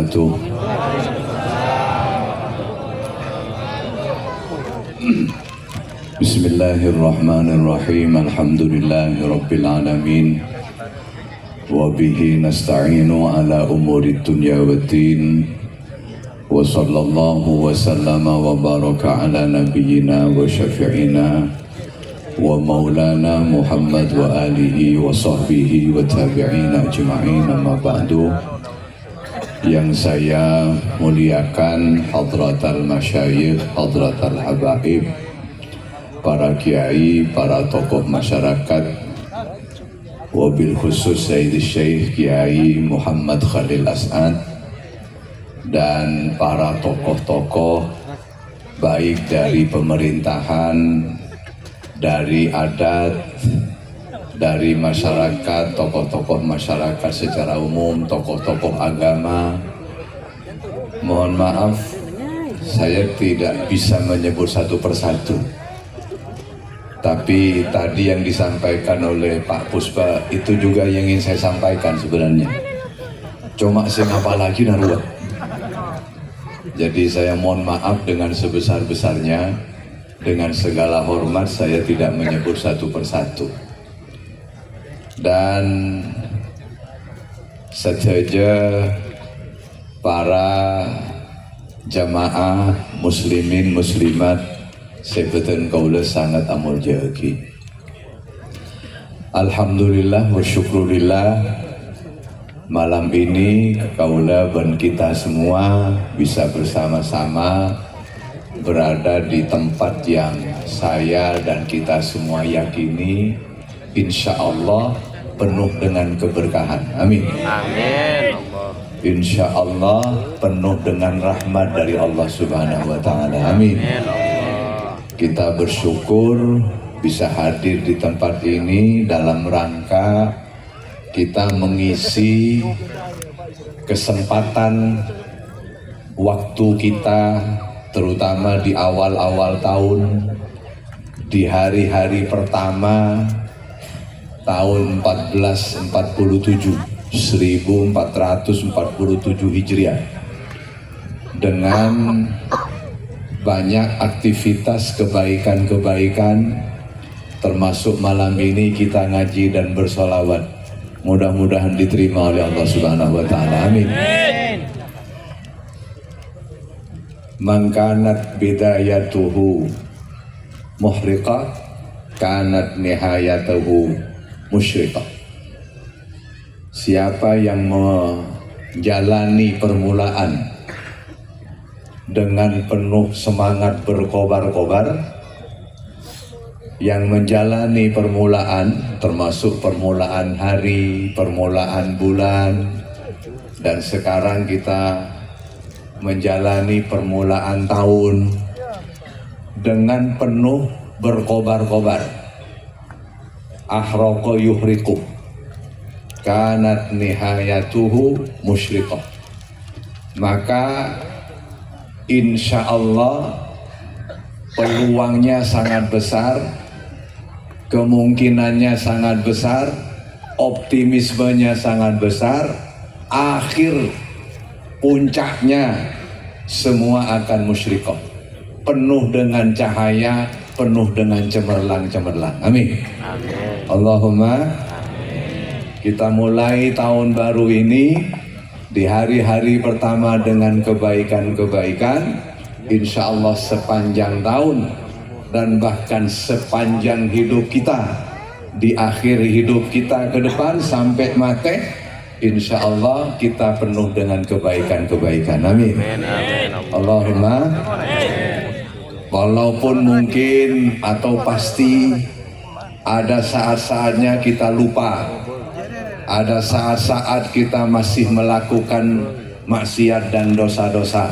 wabarakatuh. Bismillahirrahmanirrahim. Alhamdulillahirabbil alamin. Wa bihi nasta'inu ala umurid dunya waddin. Wa sallallahu wa sallama wa baraka ala nabiyyina wa syafi'ina wa maulana Muhammad wa alihi wa sahbihi wa tabi'ina ajma'in, amma ba'du. Yang saya muliakan hadratal masyayikh, hadratal habaib, para kiai, para tokoh masyarakat, wabil khusus Sayyidi Syekh Kiai Muhammad Khalil As'ad, dan para tokoh-tokoh baik dari pemerintahan, dari adat, dari masyarakat, tokoh-tokoh masyarakat secara umum, tokoh-tokoh agama. Mohon maaf, saya tidak bisa menyebut satu persatu. Tapi tadi yang disampaikan oleh Pak Puspa itu juga yang ingin saya sampaikan sebenarnya. Cuma apa lagi naruh. Jadi saya mohon maaf dengan sebesar-besarnya, dengan segala hormat saya tidak menyebut satu persatu. Dan saja para jamaah muslimin muslimat sebeten kaula sangat amul jagi. Alhamdulillah wa syukurillah, malam ini kaula dan kita semua bisa bersama-sama berada di tempat yang saya dan kita semua yakini insya Allah penuh dengan keberkahan. Amin. Amin. Insya Allah penuh dengan rahmat dari Allah Subhanahu wa Ta'ala. Amin. Kita bersyukur bisa hadir di tempat ini dalam rangka kita mengisi kesempatan waktu kita, terutama di awal-awal tahun, di hari-hari pertama tahun 1447 Hijriah, dengan banyak aktivitas kebaikan-kebaikan, termasuk malam ini kita ngaji dan bersolawat. Mudah-mudahan diterima oleh Allah Subhanahu wa Ta'ala. Amin. Man kanat bidayatuhu muhriqah, kanat nihayatuhu musyriqah. Siapa yang menjalani permulaan dengan penuh semangat berkobar-kobar, yang menjalani permulaan termasuk permulaan hari, permulaan bulan, dan sekarang kita menjalani permulaan tahun dengan penuh berkobar-kobar. Ahraqa yuhriqu, kanat nihayatuhu musyriqah. Maka insya Allah peluangnya sangat besar, kemungkinannya sangat besar, optimismenya sangat besar, akhir puncaknya semua akan musyriqah, penuh dengan cahaya, penuh dengan cemerlang-cemerlang. Amin. Amin. Allahumma. Amin. Kita mulai tahun baru ini di hari-hari pertama dengan kebaikan-kebaikan, insya Allah sepanjang tahun dan bahkan sepanjang hidup kita, di akhir hidup kita ke depan sampai mati, insya Allah kita penuh dengan kebaikan-kebaikan. Amin. Amin. Allahumma. Walaupun mungkin atau pasti ada saat-saatnya kita lupa, ada saat-saat kita masih melakukan maksiat dan dosa-dosa,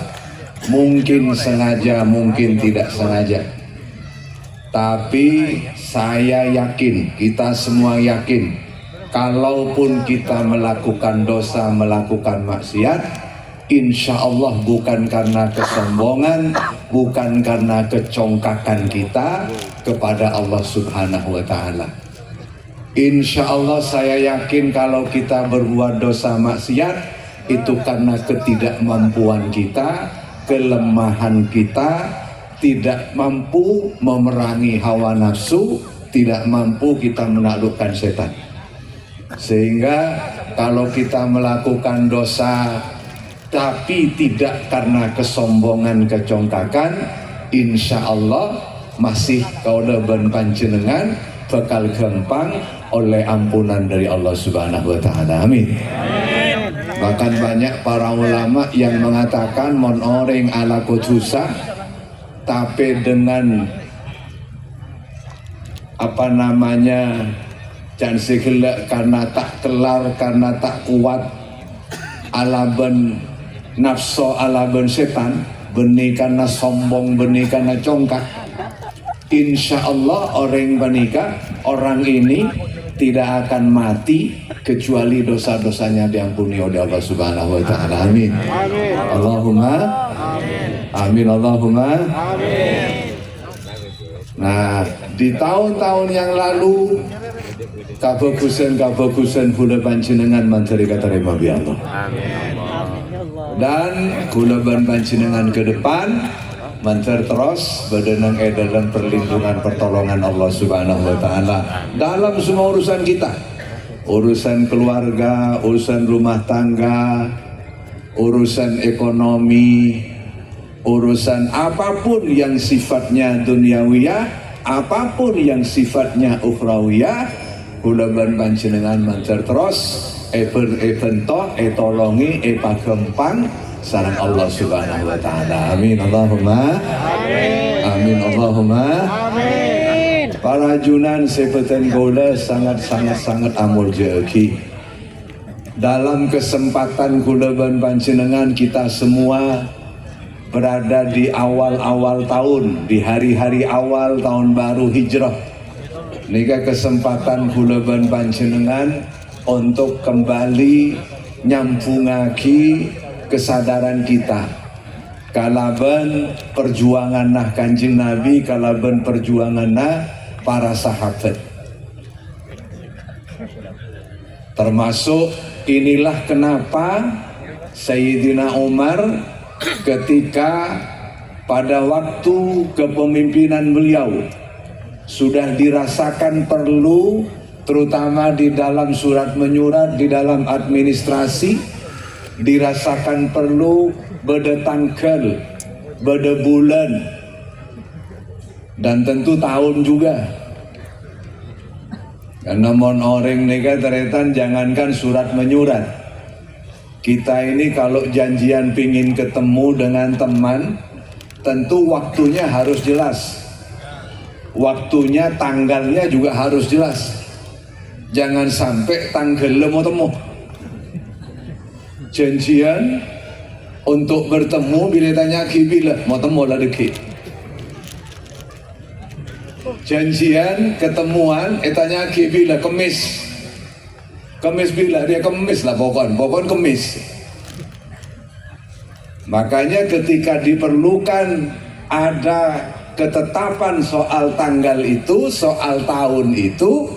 mungkin sengaja, mungkin tidak sengaja. Tapi saya yakin, kita semua yakin, kalaupun kita melakukan dosa, melakukan maksiat, insya Allah bukan karena kesombongan, bukan karena kecongkakan kita kepada Allah Subhanahu wa Ta'ala. Insya Allah saya yakin kalau kita berbuat dosa maksiat, itu karena ketidakmampuan kita, kelemahan kita, tidak mampu memerangi hawa nafsu, tidak mampu kita menaklukkan setan. Sehingga kalau kita melakukan dosa tapi tidak karena kesombongan, kecongkakan, insya Allah masih kauleban panjenengan bakal gampang oleh ampunan dari Allah Subhanahu wa Ta'ala. Amin. Bahkan banyak para ulama yang mengatakan mon orang ala kudusa, tapi dengan apa namanya jangan segelak karena tak kelar, karena tak kuat, alaban nafsu, alaban setan, benih karena sombong, benih karena congkak. Insya Allah orang ini tidak akan mati kecuali dosa-dosanya diampuni oleh Allah Subhanahu wa Ta'ala. Amin. Amin. Allahumma amin. Amin. Allahumma amin. Nah, di tahun-tahun yang lalu kabagusan kula panjenengan manteri katerima bi Allah. Amin. Dan kula panjenengan ke depan mancer terus berdenang dalam perlindungan pertolongan Allah Subhanahu wa Ta'ala dalam semua urusan kita, urusan keluarga, urusan rumah tangga, urusan ekonomi, urusan apapun yang sifatnya duniawiyah, apapun yang sifatnya ukhrawiyah, kula panjenengan mancer terus tolongi pagempang sareng Allah Subhanahu wa Ta'ala. Amin. Allahumma amin. Amin. Allahumma amin. Para junan sepetan kula sangat amul jeki. Dalam kesempatan kula panjenengan kita semua berada di awal-awal tahun, di hari-hari awal tahun baru hijrah. Nika kesempatan kula panjenengan untuk kembali nyambungake kesadaran kita kalaban perjuangan nah Kanjeng Nabi, kalaban perjuangan nah para sahabat. Termasuk inilah kenapa Sayyidina Umar ketika pada waktu kepemimpinan beliau sudah dirasakan perlu, terutama di dalam surat menyurat, di dalam administrasi, dirasakan perlu beda tanggal, beda bulan, dan tentu tahun juga. Karena mon orang nega teretan jangankan surat menyurat, kita ini kalau janjian pingin ketemu dengan teman, tentu waktunya harus jelas, waktunya, tanggalnya juga harus jelas. Jangan sampai tanggal mau temu, janjian untuk bertemu bila tanya bila mau temu lah deki, janjian ketemuan tanya bila kemis bila dia kemis lah pokon kemis. Makanya ketika diperlukan ada ketetapan soal tanggal itu, soal tahun itu,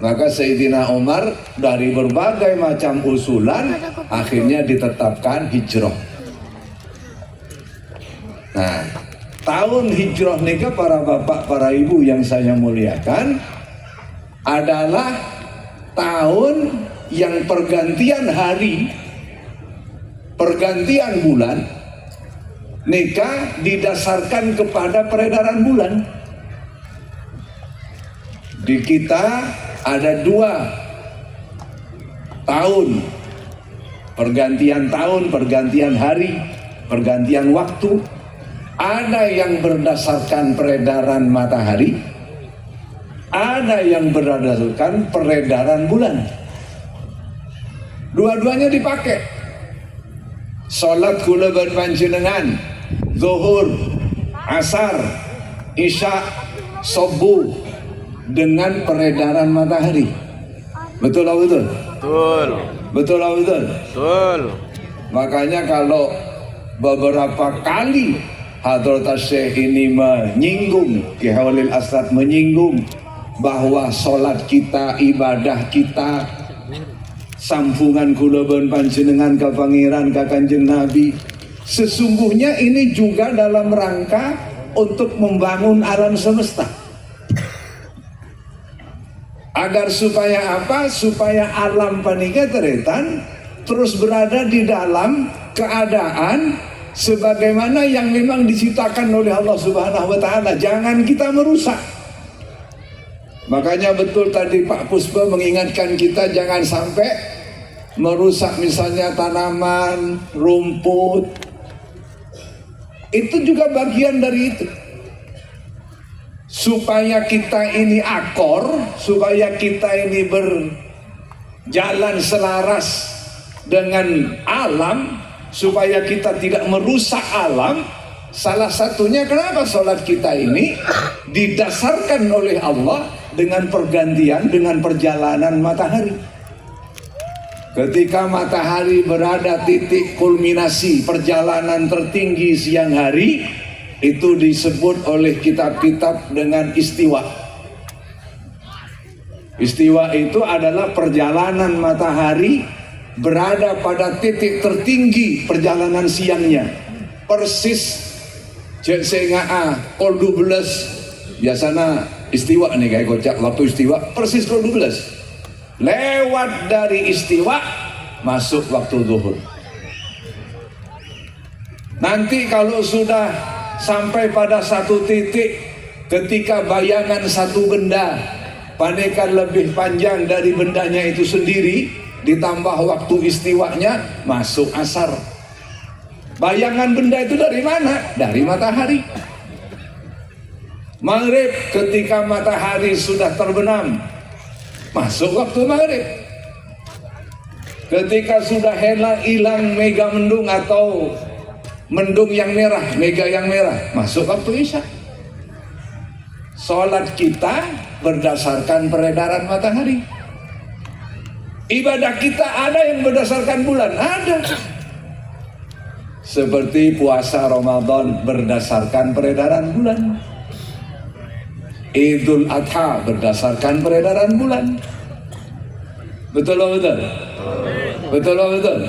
maka Sayyidina Umar dari berbagai macam usulan akhirnya ditetapkan hijrah. Nah, tahun hijrah nikah para bapak, para ibu yang saya muliakan adalah tahun yang pergantian hari, pergantian bulan, nikah didasarkan kepada peredaran bulan. Di kita ada 2 tahun, pergantian tahun, pergantian hari, pergantian waktu. Ada yang berdasarkan peredaran matahari, ada yang berdasarkan peredaran bulan. Dua-duanya dipakai. Salat kula panjenengan, zuhur, asar, isya, subuh dengan peredaran matahari. Betul atau betul? Betul. Betul atau betul? Betul. Makanya kalau beberapa kali Hadratus Syekh ini menyinggung, Ki Holil Asrad menyinggung bahwa sholat kita, ibadah kita sampungan kula ben panjenengan ka pangeran ka Kanjeng Nabi. Sesungguhnya ini juga dalam rangka untuk membangun alam semesta. Agar supaya apa? Supaya alam panika teretan terus berada di dalam keadaan sebagaimana yang memang diciptakan oleh Allah Subhanahu wa taala. Jangan kita merusak. Makanya betul tadi Pak Puspa mengingatkan kita jangan sampai merusak misalnya tanaman, rumput. Itu juga bagian dari itu. Supaya kita ini akor, supaya kita ini berjalan selaras dengan alam, supaya kita tidak merusak alam. Salah satunya kenapa sholat kita ini didasarkan oleh Allah dengan pergantian, dengan perjalanan matahari. Ketika matahari berada titik kulminasi perjalanan tertinggi siang hari, itu disebut oleh kitab-kitab dengan istiwa. Istiwa itu adalah perjalanan matahari berada pada titik tertinggi perjalanan siangnya. Persis cek sengaa kol 12 biasanya istiwa nih kayak kocak waktu istiwa persis kol 12. Lewat dari istiwa masuk waktu zuhur. Nanti kalau sudah sampai pada satu titik ketika bayangan satu benda panekan lebih panjang dari bendanya itu sendiri, ditambah waktu istiwanya, masuk asar. Bayangan benda itu dari mana? Dari matahari. Maghrib ketika matahari sudah terbenam, masuk waktu maghrib. Ketika sudah hilang mega mendung atau mendung yang merah, mega yang merah, masuk waktu isya. Sholat kita berdasarkan peredaran matahari. Ibadah kita ada yang berdasarkan bulan, ada. Seperti puasa Ramadan berdasarkan peredaran bulan. Idul Adha berdasarkan peredaran bulan. Betul atau betul? Betul atau betul?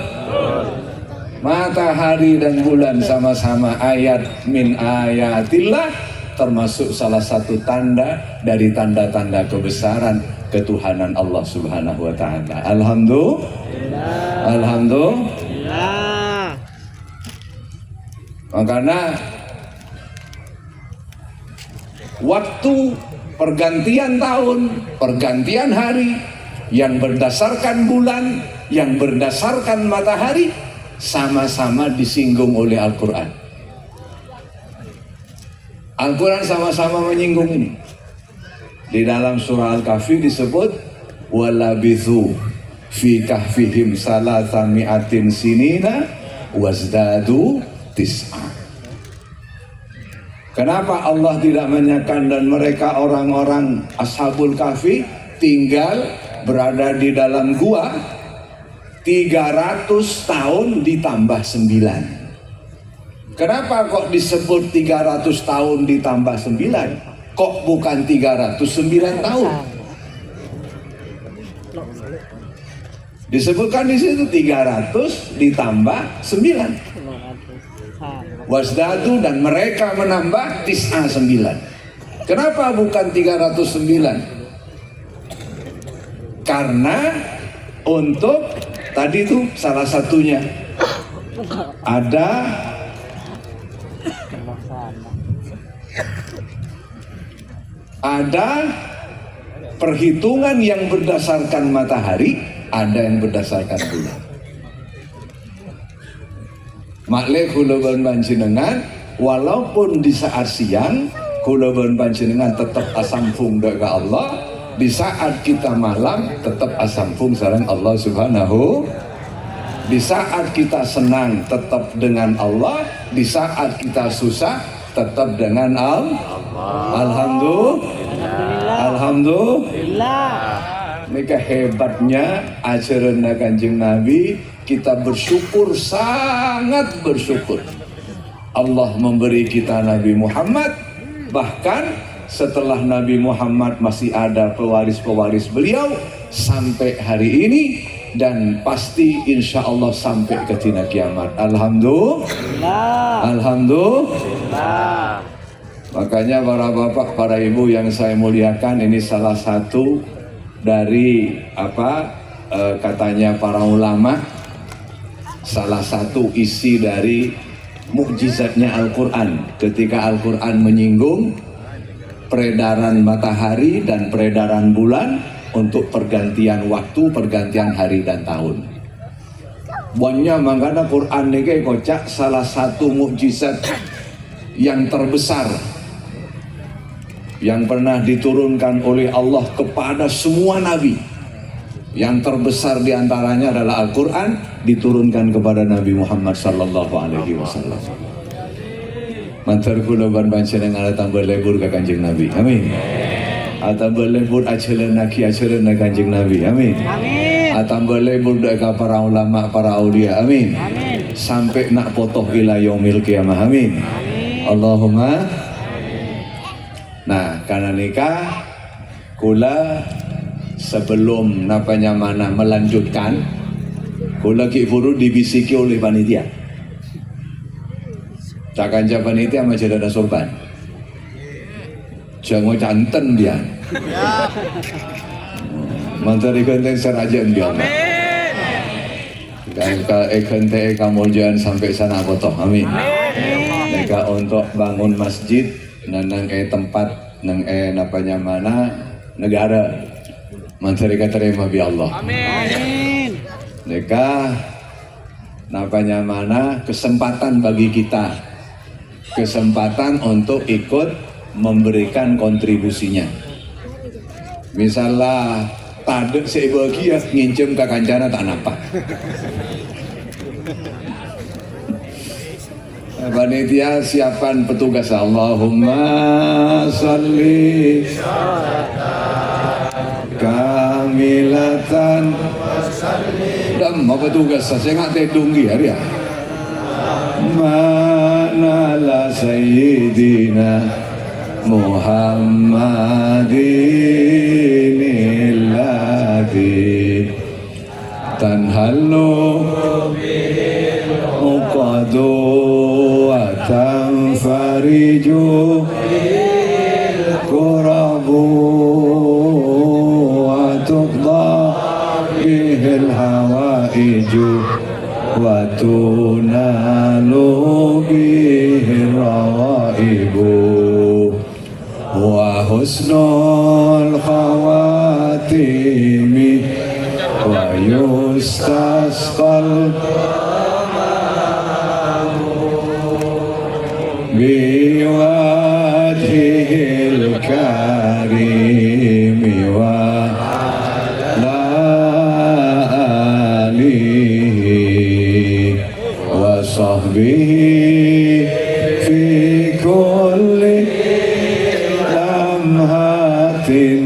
Matahari dan bulan sama-sama ayat min ayatillah, termasuk salah satu tanda dari tanda-tanda kebesaran ketuhanan Allah Subhanahu wa taala. Alhamdulillah. Alhamdulillah. Makanya waktu pergantian tahun, pergantian hari yang berdasarkan bulan, yang berdasarkan matahari sama-sama disinggung oleh Al-Quran. Al-Quran sama-sama menyinggung ini. Di dalam surah Al-Kahfi disebut walabithu fi kahfihim salasami'atin sinina wazdadu tis'a. Kenapa Allah tidak menyatakan dan mereka orang-orang Ashabul Kahfi tinggal berada di dalam gua 300 tahun ditambah 9. Kenapa kok disebut 300 tahun ditambah 9? Kok bukan 309 tahun? Disebutkan di situ 300 ditambah 9. Wasdadu dan mereka menambah tis'a 9. Kenapa bukan 309? Karena untuk tadi itu salah satunya ada perhitungan yang berdasarkan matahari, ada yang berdasarkan bulan. Maklek kula ban panjenengan walaupun di saat siang kula ban panjenengan tetap asampung ke Allah, di saat kita malam tetap asampung sareng Allah Subhanahu. Di saat kita senang tetap dengan Allah, di saat kita susah tetap dengan Allah. Alhamdulillah. Mereka hebatnya ajaran Kanjeng Nabi, kita bersyukur, sangat bersyukur. Allah memberi kita Nabi Muhammad, bahkan setelah Nabi Muhammad masih ada pewaris-pewaris beliau sampai hari ini. dan pasti insya Allah sampai ke tina kiamat. Alhamdulillah. Alhamdulillah. Makanya para bapak, para ibu yang saya muliakan, ini salah satu dari katanya para ulama, salah satu isi dari mukjizatnya Al-Quran. Ketika Al-Quran menyinggung peredaran matahari dan peredaran bulan untuk pergantian waktu, pergantian hari dan tahun. Banyak makanya Quran ini kocak salah satu mukjizat yang terbesar yang pernah diturunkan oleh Allah kepada semua nabi. Yang terbesar diantaranya adalah Al-Quran, diturunkan kepada Nabi Muhammad sallallahu alaihi wasallam. Mantar kula ban panjenengan tambah lebur ke Kanjeng Nabi. Amin. Tambah lebur ajaran Kanjeng Nabi. Amin. Amin. Tambah lebur ka para ulama, para aulia. Amin. Amin. Sampai nak potoh ila yaumil qiyamah. Amin. Allahumma. Nah, karena nikah kula sebelum mana melanjutkan, kula ki furu dibisiki oleh panitia. Cakanca panitia masih ada sorban. Jangan canten dia. Mantari genteng serajan dia. Dan ke kamu jangan sampai sana kotoh. Amin. Mereka untuk bangun masjid nang tempat nang mana negara. Mantari terima bi Allah. Amin. Mereka mana kesempatan bagi kita, kesempatan untuk ikut memberikan kontribusinya. Misalnya tade sebagian ngincem ke kancana tak nampak. Panitia siapan petugas. Allahumma sholli kamilatan. Dan mau petugas saya nggak tedunggi hari ya. Mana la sayyidina Muhammadin alladhi tanhallu uqadu wa tanfariju kurabu wa tuqda bihil hawaiju wa tunalu bihir rawaibu wa husnul khawatimi wa yustasqal biwajhil karimi wa la alihi wa sahbihi fi kulli lamhatin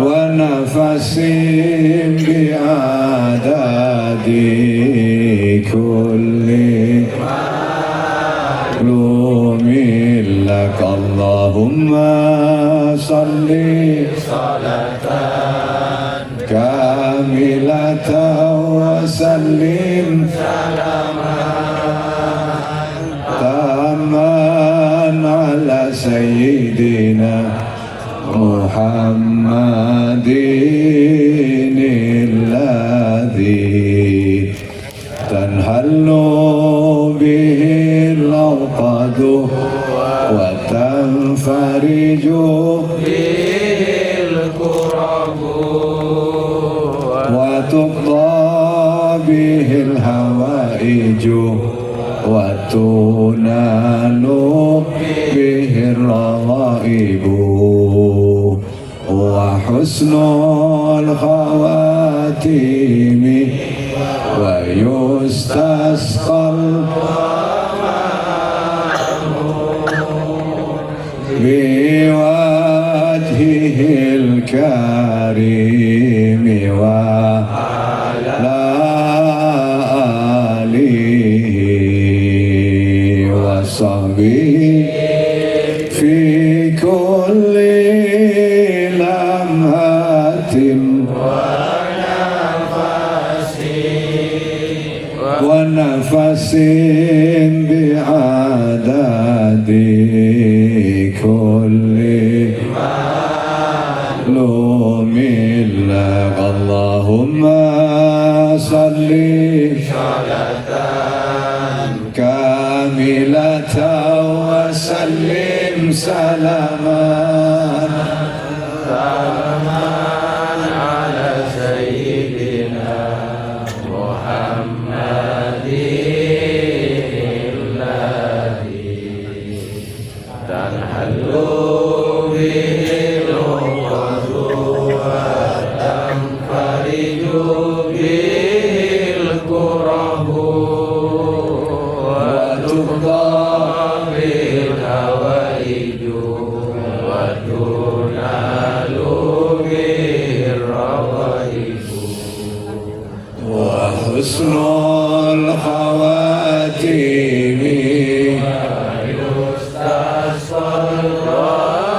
wa nafasin bi'adadi kulli lumin lak. Allahumma salli salatan kamilatan wa sallim taman ala sayyidina Muhammadin alladhi tanhallu bihi al-uqadu wa tanfariju bil kurabu wa tuqda bihi al-hawaiju wa tunalu bihi rawaibu wa husnul khawatimi wa yustasqal biwajhihil karimi wa ala alihi wa sahbihi fi kulli lamha ونفس بعدد كل معلوم لك اللهم صل صلاة كاملة وسلم سلاما على سيدنا محمد الذي تنحل به العقد وتنفرج به الكرب وتقضى به الحوائج وتنال به الرغائب وحسن الخواتيم ويستسقى الغمام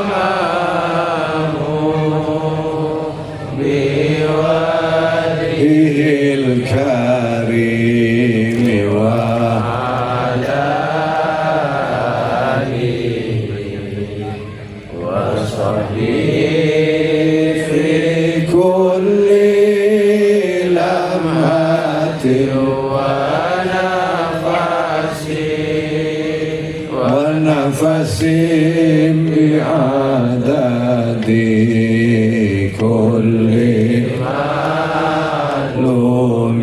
بوجهه الكريم وعلى آله وصحبه في كل لمحة ونفس بعدد كل معلوم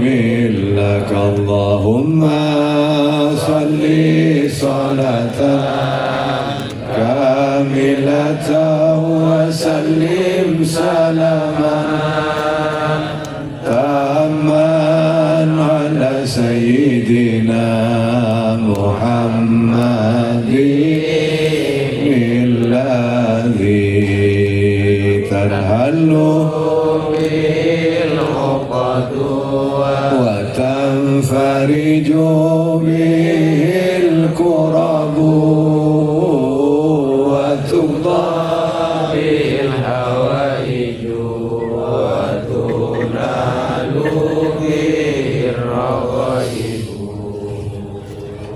لك اللهم صل صلاة كاملة وسلم سلاما تاما على سيدنا محمد الذي تنحل بالعقد وتنفرج به الكرب وتقضى بالحوائج وتنال به الرغائب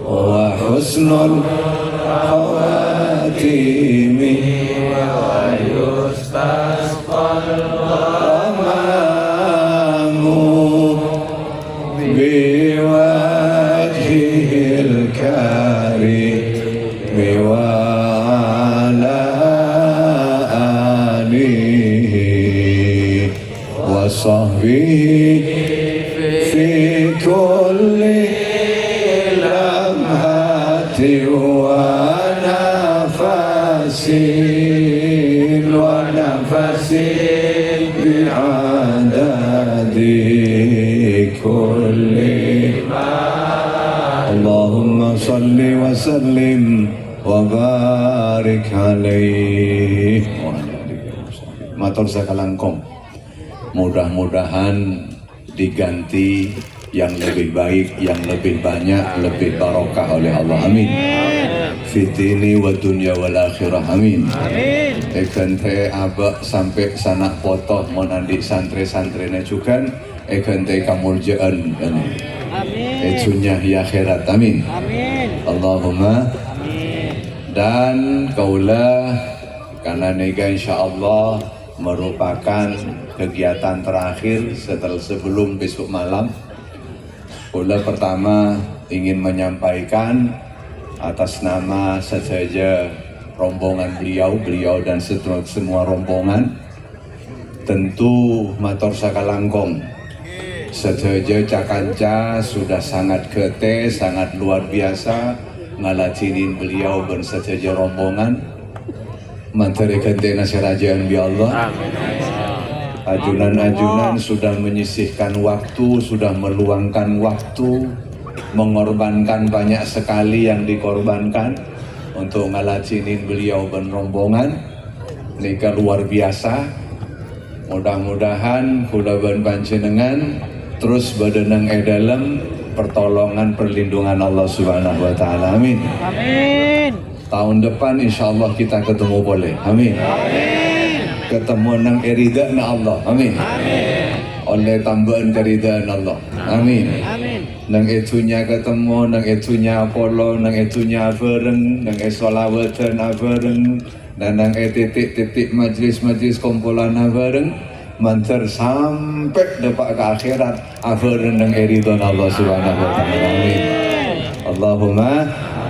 وحسن الخواتيم ويستسقى الغمام بوجهه الكريم وعلى آله وصحبه في كل لمحة ونفس بعدد كل اللهم صل وسلم وبارك عليه. Matur sakalangkong, mudah-mudahan diganti yang lebih baik, yang lebih banyak, lebih barokah oleh Allah. Amin. Fitini wa dunya wal akhirah. Amin. Eken teh abak sampai sanak foto monandi santri-santrina juga. Eken teh kamuljaan. Amin. Ecunya ya akhirat. Amin. Allahumma. Dan kaulah karena nega insyaallah merupakan kegiatan terakhir setelah sebelum besok malam. Kaulah pertama ingin menyampaikan atas nama saja rombongan beliau dan semua rombongan, tentu matur sakalangkong saja cakanca sudah sangat kete, sangat luar biasa ngalacinin beliau dan saja rombongan materi kente nasirajaan bi Allah. Ajunan-ajunan sudah menyisihkan waktu, sudah meluangkan waktu, mengorbankan banyak sekali yang dikorbankan untuk ngalacinin beliau dan rombongan. Nika luar biasa. Mudah-mudahan kula ban panjenengan terus badanang dalam pertolongan perlindungan Allah Subhanahu wa taala. Amin. Amin. Tahun depan insyaallah kita ketemu boleh. Amin. Ketemu nang erida na Allah. Amin. oleh tambahan keridhaan Allah. Amin. Nang itunya ketemu, nang itunya polo, nang itunya bareng, nang solawatan bareng, dan nang titik-titik majlis-majlis kumpulan bareng, mantar sampai dapat ke akhirat bareng nang ridhaan Allah Subhanahu wa taala. Amin. Allahumma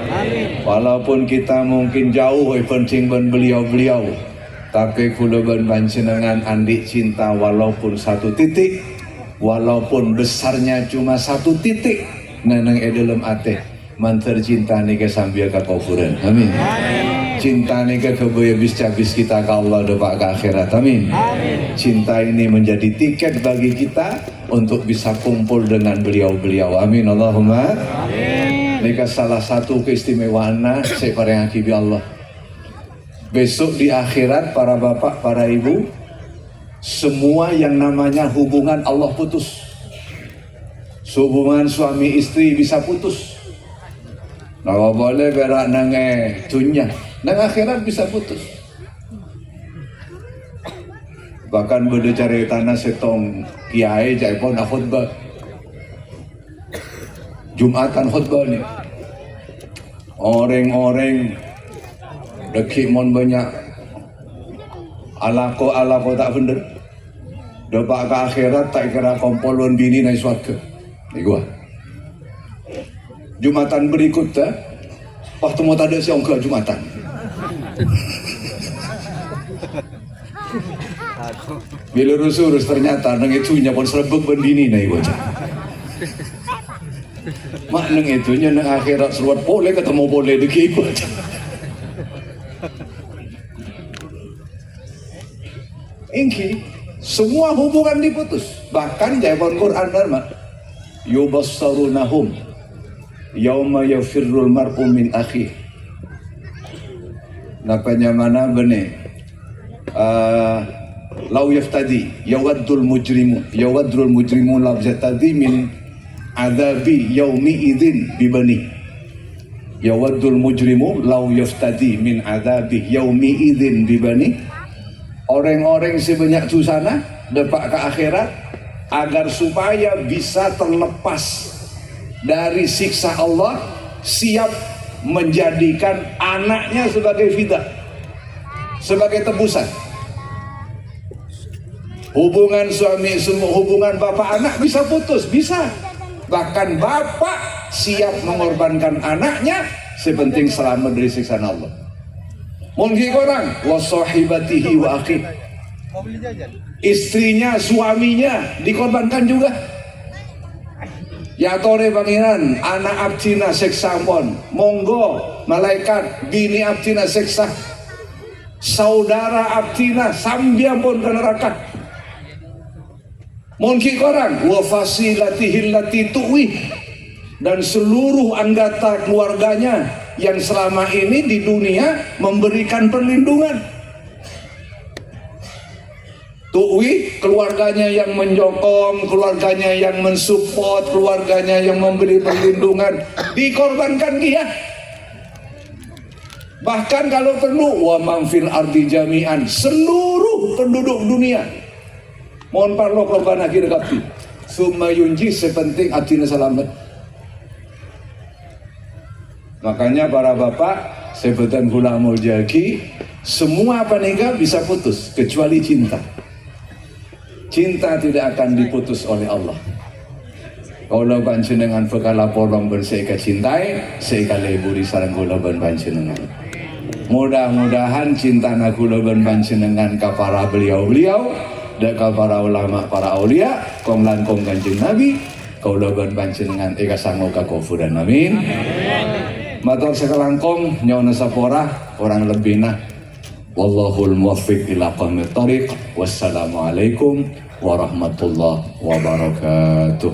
amin. Walaupun kita mungkin jauh pencing ban beliau-beliau, tapi kula ban panjenengan andik cinta walaupun satu titik, walaupun besarnya cuma satu titik, neneng dalam ate mantar cinta nika sambil kakufuran. Amin. Cinta nika kebaya bis kita ke Allah depak ke akhirat. Amin. Cinta ini menjadi tiket bagi kita untuk bisa kumpul dengan beliau-beliau. Amin. Allahumma amin. Nika salah satu keistimewaan saya pareng akibi Allah. Besok di akhirat para bapak, para ibu, semua yang namanya hubungan Allah putus. Hubungan suami istri bisa putus. Nah boleh berak nange dunia, nang akhirat bisa putus. Bahkan beda cari tanah setong kiai jaipon khutbah. Jumatan khutbah nih. Orang-orang dekik mon banyak alako tak bener dapat ke akhirat tak kira kompolon bini naik suarga ni gua Jumatan berikutnya waktu mau tak ada siang ke Jumatan bila urus ternyata nang itunya pun serebek bendini naik gua mak nang itunya nang akhirat seluat boleh ketemu boleh dekik gua Ingki, semua hubungan diputus. Bahkan jawaban Quran dharma yubassarunahum yauma yafirrul mar'u min akhi. Napanya mana bene lau yaftadi yawaddul mujrimu la yaftadi min adzabi yaumi idzin bibani. Yawaddul mujrimu lau yaftadi min adzabi yaumi idzin bibani. Orang-orang sebanyak itu sana dapat ke akhirat agar supaya bisa terlepas dari siksa Allah, siap menjadikan anaknya sebagai fidah, sebagai tebusan. Hubungan suami, hubungan bapak anak bisa putus, bisa. Bahkan bapak siap mengorbankan anaknya sepenting selamat dari siksa Allah. Mungkin orang wasahibatihi wa akhi, istrinya, suaminya dikorbankan juga. Ya tore pangeran, anak abdina seksa pon, monggo malaikat bini abdina seksa, saudara abdina sambian pun ke neraka. Mungkin orang wafasilatihi lati tuwi, dan seluruh anggota keluarganya yang selama ini di dunia memberikan perlindungan. Tuwi keluarganya yang menyokong, keluarganya yang mensupport, keluarganya yang memberi perlindungan, dikorbankan dia. Bahkan kalau perlu wa man fil ardi jami'an, seluruh penduduk dunia. Mohon parlo korban akhir kapti. Summa yunji sepenting atina selamat. Makanya para bapak, sebutan Hulamul Jaki, semua nikah bisa putus kecuali cinta. Cinta tidak akan diputus oleh Allah. Kalau panjenengan bekala polong berseka cintai, seka leburi sarang kula ban panjenengan. Mudah-mudahan cinta kula ban panjenengan ka para beliau-beliau, dan ka para ulama, para aulia, kong langkong Kanjeng Nabi, kula ban panjenengan eka sango kakufuran. Amin. Matur sekelangkong nyawana sapora orang lebih nah. Wallahul muwaffiq ila aqwamit thariq. Wassalamualaikum warahmatullahi wabarakatuh.